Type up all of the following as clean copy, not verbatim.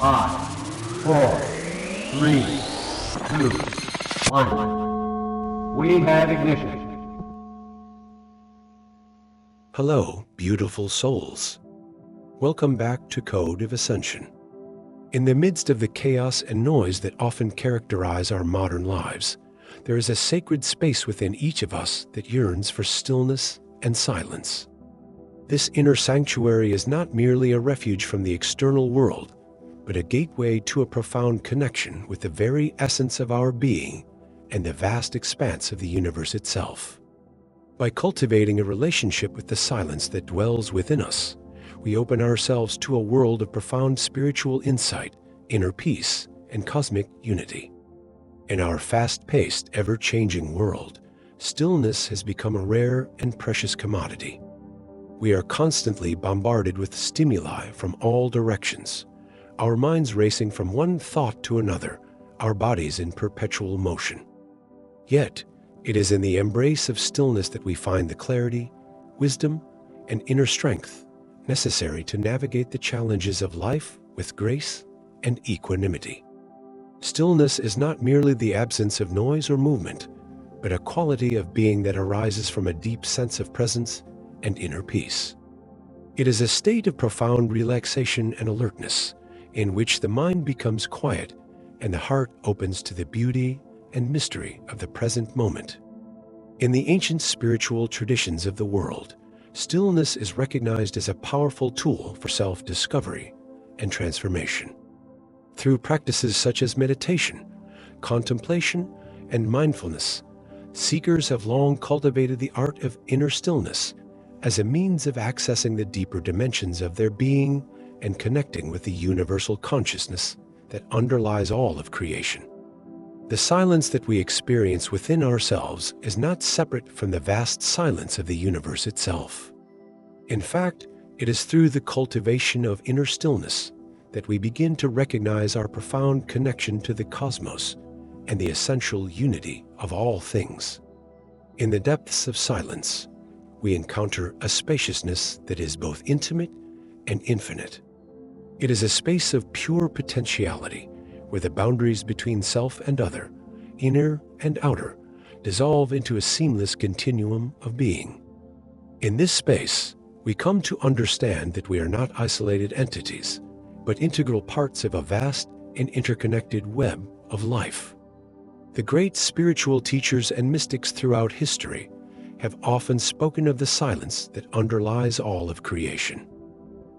5, 4, 3, 2, 1. We have ignition. Hello, beautiful souls. Welcome back to Code of Ascension. In the midst of the chaos and noise that often characterize our modern lives, there is a sacred space within each of us that yearns for stillness and silence. This inner sanctuary is not merely a refuge from the external world, but a gateway to a profound connection with the very essence of our being and the vast expanse of the universe itself. By cultivating a relationship with the silence that dwells within us, we open ourselves to a world of profound spiritual insight, inner peace, and cosmic unity. In our fast-paced, ever-changing world, stillness has become a rare and precious commodity. We are constantly bombarded with stimuli from all directions, our minds racing from one thought to another, our bodies in perpetual motion. Yet, it is in the embrace of stillness that we find the clarity, wisdom, and inner strength necessary to navigate the challenges of life with grace and equanimity. Stillness is not merely the absence of noise or movement, but a quality of being that arises from a deep sense of presence and inner peace. It is a state of profound relaxation and alertness, in which the mind becomes quiet and the heart opens to the beauty and mystery of the present moment. In the ancient spiritual traditions of the world, stillness is recognized as a powerful tool for self-discovery and transformation. Through practices such as meditation, contemplation, and mindfulness, seekers have long cultivated the art of inner stillness as a means of accessing the deeper dimensions of their being and connecting with the universal consciousness that underlies all of creation. The silence that we experience within ourselves is not separate from the vast silence of the universe itself. In fact, it is through the cultivation of inner stillness that we begin to recognize our profound connection to the cosmos and the essential unity of all things. In the depths of silence, we encounter a spaciousness that is both intimate and infinite. It is a space of pure potentiality, where the boundaries between self and other, inner and outer, dissolve into a seamless continuum of being. In this space, we come to understand that we are not isolated entities, but integral parts of a vast and interconnected web of life. The great spiritual teachers and mystics throughout history have often spoken of the silence that underlies all of creation.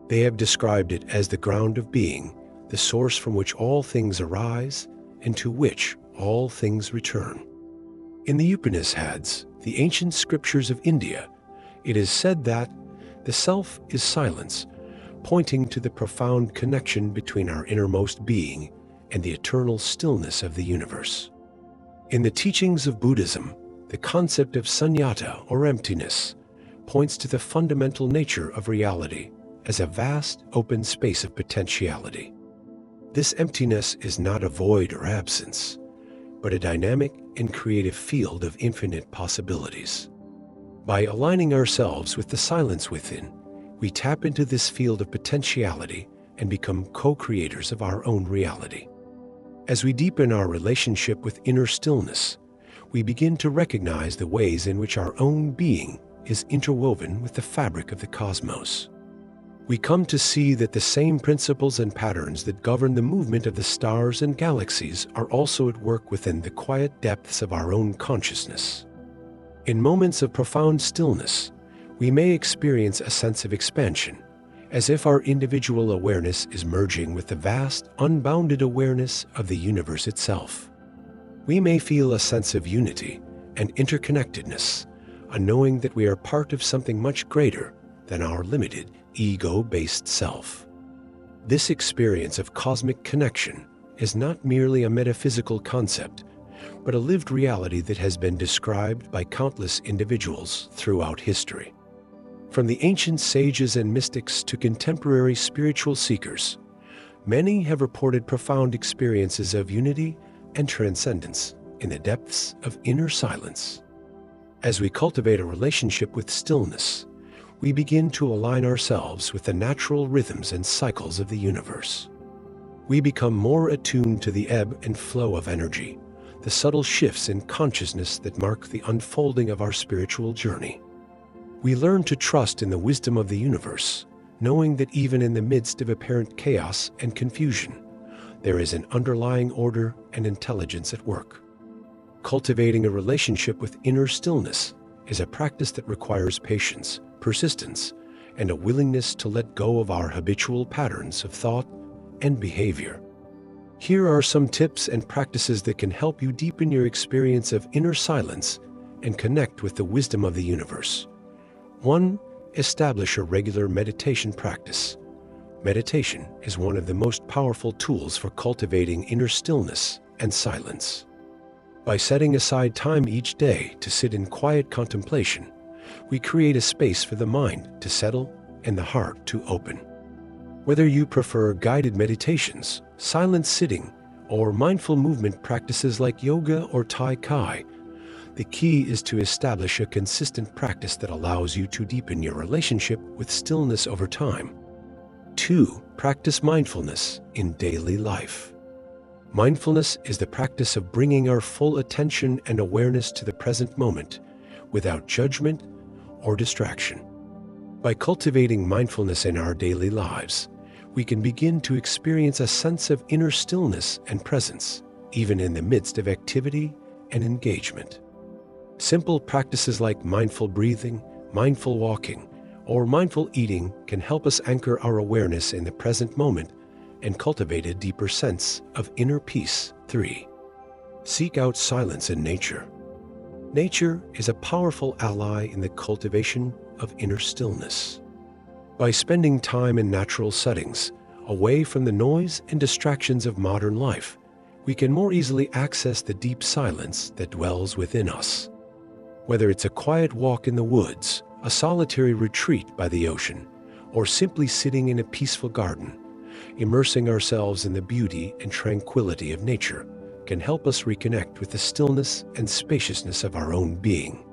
They have described it as the ground of being, the source from which all things arise and to which all things return. In the Upanishads, the ancient scriptures of India, it is said that the self is silence, pointing to the profound connection between our innermost being and the eternal stillness of the universe. In the teachings of Buddhism, the concept of sunyata, or emptiness, points to the fundamental nature of reality as a vast, open space of potentiality. This emptiness is not a void or absence, but a dynamic and creative field of infinite possibilities. By aligning ourselves with the silence within, we tap into this field of potentiality and become co-creators of our own reality. As we deepen our relationship with inner stillness, we begin to recognize the ways in which our own being is interwoven with the fabric of the cosmos. We come to see that the same principles and patterns that govern the movement of the stars and galaxies are also at work within the quiet depths of our own consciousness. In moments of profound stillness, we may experience a sense of expansion, as if our individual awareness is merging with the vast, unbounded awareness of the universe itself. We may feel a sense of unity and interconnectedness, a knowing that we are part of something much greater than our limited, ego-based self. This experience of cosmic connection is not merely a metaphysical concept, but a lived reality that has been described by countless individuals throughout history. From the ancient sages and mystics to contemporary spiritual seekers, many have reported profound experiences of unity and transcendence in the depths of inner silence. As we cultivate a relationship with stillness, we begin to align ourselves with the natural rhythms and cycles of the universe. We become more attuned to the ebb and flow of energy, the subtle shifts in consciousness that mark the unfolding of our spiritual journey. We learn to trust in the wisdom of the universe, knowing that even in the midst of apparent chaos and confusion, there is an underlying order and intelligence at work. Cultivating a relationship with inner stillness is a practice that requires patience, persistence, and a willingness to let go of our habitual patterns of thought and behavior. Here are some tips and practices that can help you deepen your experience of inner silence and connect with the wisdom of the universe. 1. Establish a regular meditation practice. Meditation is one of the most powerful tools for cultivating inner stillness and silence. By setting aside time each day to sit in quiet contemplation, we create a space for the mind to settle and the heart to open. Whether you prefer guided meditations, silent sitting, or mindful movement practices like yoga or Tai Chi, the key is to establish a consistent practice that allows you to deepen your relationship with stillness over time. 2. Practice mindfulness in daily life. Mindfulness is the practice of bringing our full attention and awareness to the present moment without judgment or distraction. By cultivating mindfulness in our daily lives, we can begin to experience a sense of inner stillness and presence, even in the midst of activity and engagement. Simple practices like mindful breathing, mindful walking, or mindful eating can help us anchor our awareness in the present moment and cultivate a deeper sense of inner peace. 3. Seek out silence in nature. Nature is a powerful ally in the cultivation of inner stillness. By spending time in natural settings, away from the noise and distractions of modern life, we can more easily access the deep silence that dwells within us. Whether it's a quiet walk in the woods, a solitary retreat by the ocean, or simply sitting in a peaceful garden, immersing ourselves in the beauty and tranquility of nature can help us reconnect with the stillness and spaciousness of our own being.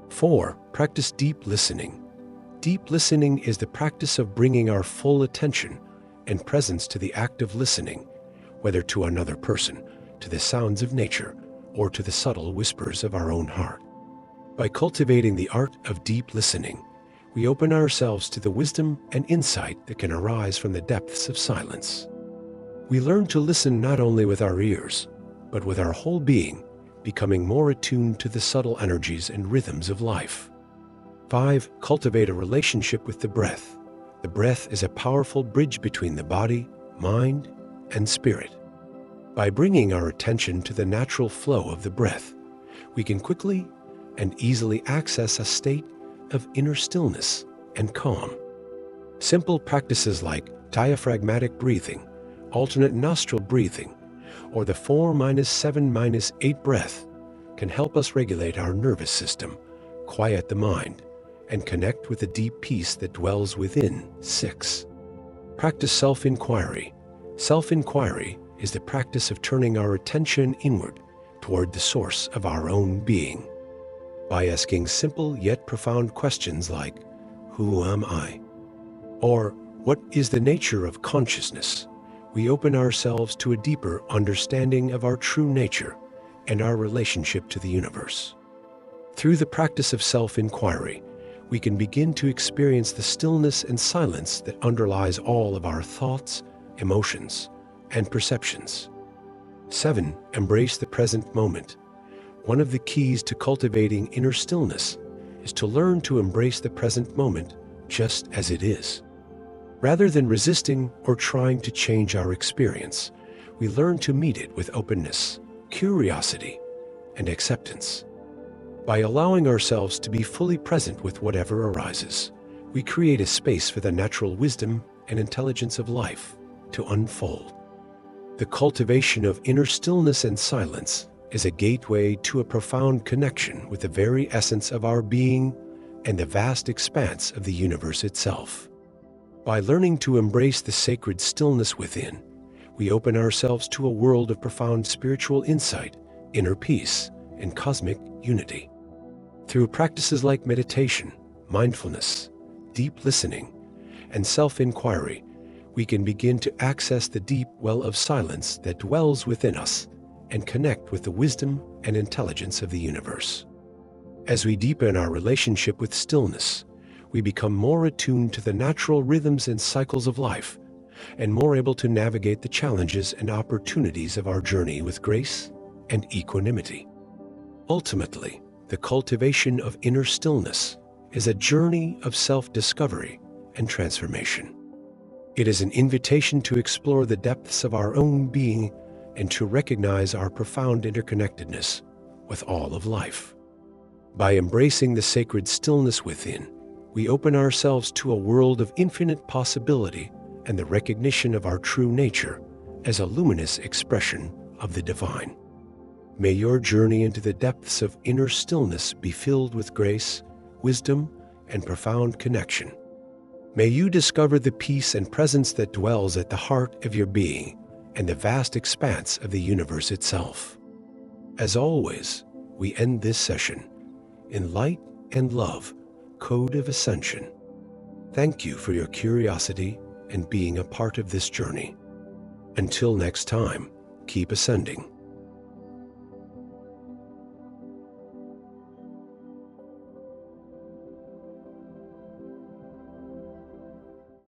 4. Practice deep listening. Deep listening is the practice of bringing our full attention and presence to the act of listening, whether to another person, to the sounds of nature, or to the subtle whispers of our own heart. By cultivating the art of deep listening, we open ourselves to the wisdom and insight that can arise from the depths of silence. We learn to listen not only with our ears, but with our whole being, becoming more attuned to the subtle energies and rhythms of life. 5. Cultivate a relationship with the breath. The breath is a powerful bridge between the body, mind, and spirit. By bringing our attention to the natural flow of the breath, we can quickly and easily access a state of inner stillness and calm. Simple practices like diaphragmatic breathing, alternate nostril breathing, or the 4-7-8 breath can help us regulate our nervous system, quiet the mind, and connect with the deep peace that dwells within. 6. Practice self-inquiry. Self-inquiry is the practice of turning our attention inward toward the source of our own being. By asking simple yet profound questions like, "Who am I?" or "What is the nature of consciousness?" we open ourselves to a deeper understanding of our true nature and our relationship to the universe. Through the practice of self-inquiry, we can begin to experience the stillness and silence that underlies all of our thoughts, emotions, and perceptions. 7. Embrace the present moment. One of the keys to cultivating inner stillness is to learn to embrace the present moment just as it is. Rather than resisting or trying to change our experience, we learn to meet it with openness, curiosity, and acceptance. By allowing ourselves to be fully present with whatever arises, we create a space for the natural wisdom and intelligence of life to unfold. The cultivation of inner stillness and silence is a gateway to a profound connection with the very essence of our being and the vast expanse of the universe itself. By learning to embrace the sacred stillness within, we open ourselves to a world of profound spiritual insight, inner peace, and cosmic unity. Through practices like meditation, mindfulness, deep listening, and self-inquiry, we can begin to access the deep well of silence that dwells within us and connect with the wisdom and intelligence of the universe. As we deepen our relationship with stillness, we become more attuned to the natural rhythms and cycles of life, and more able to navigate the challenges and opportunities of our journey with grace and equanimity. Ultimately, the cultivation of inner stillness is a journey of self-discovery and transformation. It is an invitation to explore the depths of our own being and to recognize our profound interconnectedness with all of life. By embracing the sacred stillness within, we open ourselves to a world of infinite possibility and the recognition of our true nature as a luminous expression of the divine. May your journey into the depths of inner stillness be filled with grace, wisdom, and profound connection. May you discover the peace and presence that dwells at the heart of your being and the vast expanse of the universe itself. As always, we end this session in light and love, Code of Ascension. Thank you for your curiosity and being a part of this journey. Until next time, keep ascending.